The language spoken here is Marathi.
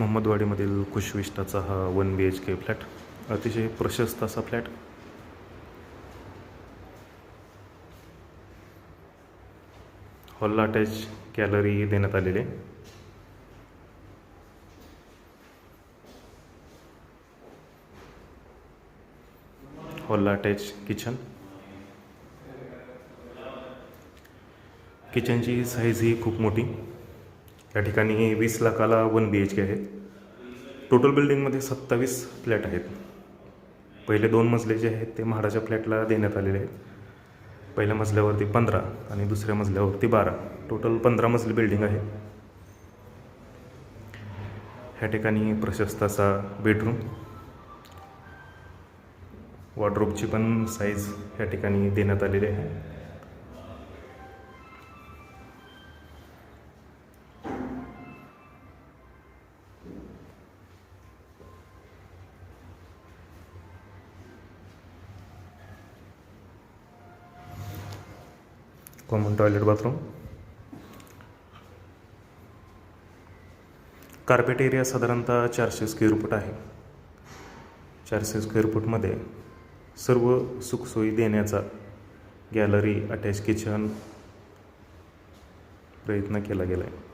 मोहम्मदवाडीमधील खुश विस्टाचा हा 1 BHK फ्लॅट, अतिशय प्रशस्त असा फ्लॅट. हॉलला अटॅच गॅलरी देण्यात आलेली आहे. हॉलला अटॅच किचनची साईज ही खूप मोठी. या ठिकाणी 20 लाखाला 1 BHK आहे. टोटल बिल्डिंगमध्ये 27 फ्लॅट आहेत. पहिले 2 मजले जे आहेत ते म्हाडाच्या फ्लॅटला देण्यात आलेले आहेत. पहिल्या मजल्यावरती 15 आणि दुसऱ्या मजल्यावरती 12, टोटल 15 मजली बिल्डिंग आहे. ह्या ठिकाणी प्रशस्त असा बेडरूम, वॉर्डरोबची पण साईज ह्या ठिकाणी देण्यात आलेली आहे. Common toilet bathroom. Carpet area साधारणतः 400 स्क्वेअर फूट आहे. 400 स्क्वेअर फूटमध्ये सर्व सुखसोयी देण्याचा गॅलरी, अटॅच किचन प्रयत्न केला गेला आहे.